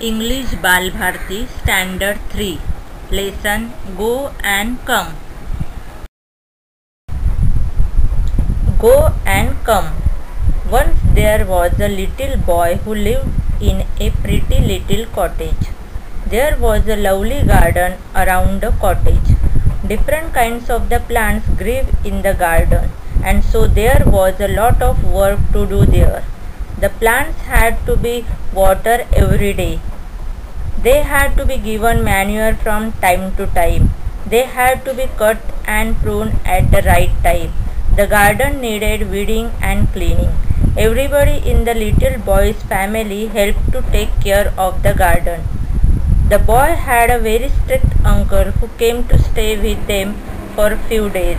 English Bal Bharti Standard 3 Lesson Go and Come. Go and come. Once there was a little boy who lived in a pretty little cottage. There was a lovely garden around the cottage. Different kinds of the plants grew in the garden, and so there was a lot of work to do there. The plants had to be watered every day. They had to be given manure from time to time. They had to be cut and pruned at the right time. The garden needed weeding and cleaning. Everybody in the little boy's family helped to take care of the garden. The boy had a very strict uncle who came to stay with them for a few days.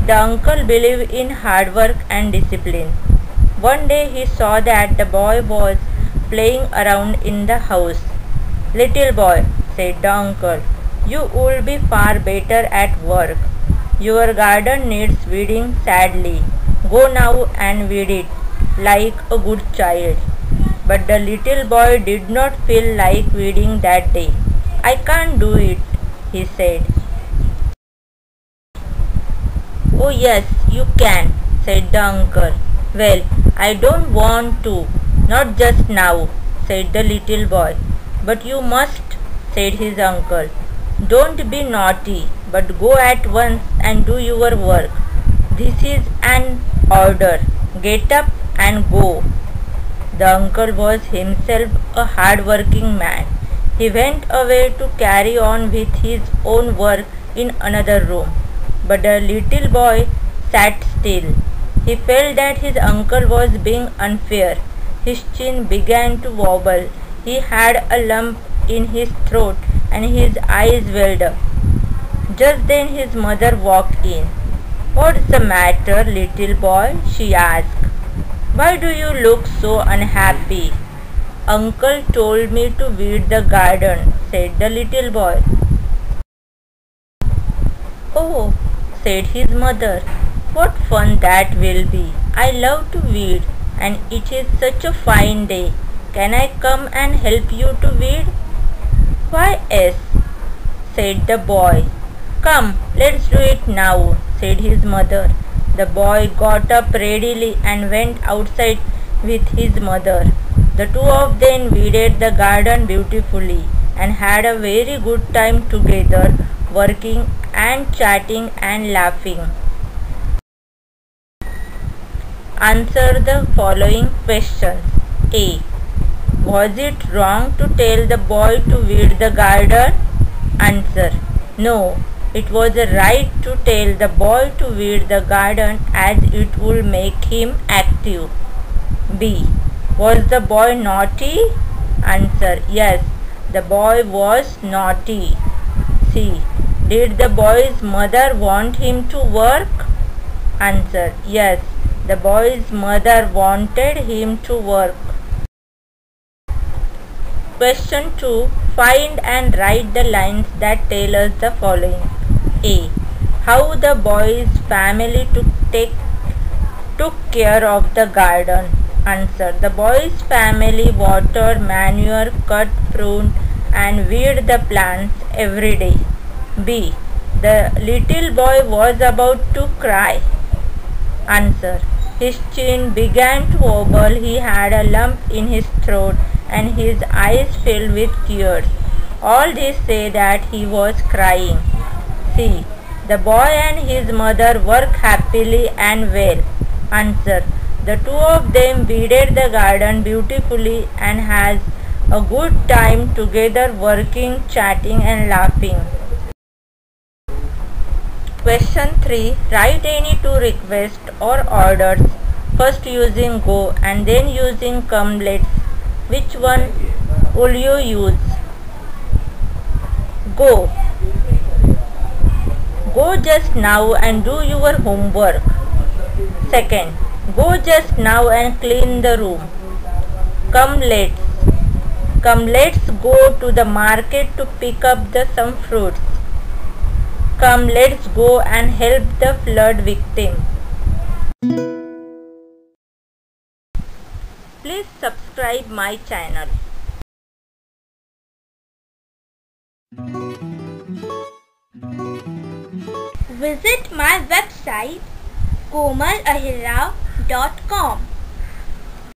The uncle believed in hard work and discipline. One day he saw that the boy was playing around in the house. "Little boy," said the uncle, "you will be far better at work. Your garden needs weeding sadly. Go now and weed it like a good child." But the little boy did not feel like weeding that day. "I can't do it," he said. "Oh yes, you can," said the uncle. "Well, I don't want to, not just now," said the little boy. "But you must," said his uncle. "Don't be naughty, but go at once and do your work. This is an order. Get up and go." The uncle was himself a hard-working man. He went away to carry on with his own work in another room. But the little boy sat still. He felt that his uncle was being unfair. His chin began to wobble. He had a lump in his throat and his eyes welled up. Just then his mother walked in. "What's the matter, little boy?" she asked. "Why do you look so unhappy?" "Uncle told me to weed the garden," said the little boy. "Oh," said his mother, "what fun that will be. I love to weed, and it is such a fine day. Can I come and help you to weed?" "Why, yes," said the boy. "Come, let's do it now," said his mother. The boy got up readily and went outside with his mother. The two of them weeded the garden beautifully and had a very good time together, working and chatting and laughing. Answer the following questions. A. Was it wrong to tell the boy to weed the garden? Answer. No, it was right to tell the boy to weed the garden as it would make him active. B. Was the boy naughty? Answer. Yes, the boy was naughty. C. Did the boy's mother want him to work? Answer. Yes, the boy's mother wanted him to work. Question 2. Find and write the lines that tell us the following. A. How the boy's family took care of the garden. Answer. The boy's family watered, manure, cut, pruned, and weeded the plants every day. B. The little boy was about to cry. Answer. His chin began to wobble, he had a lump in his throat, and his eyes filled with tears. All this say that he was crying. C. The boy and his mother work happily and well. Answer. The two of them weeded the garden beautifully and has a good time together, working, chatting, and laughing. Question 3. Write any two requests or orders, first using go and then using come. Which one will you use? Go. Go just now and do your homework. Second. Go just now and clean the room. Come, let's go to the market to pick up some fruits. Come, let's go and help the flood victim. Please subscribe my channel. Visit my website komalahira.com.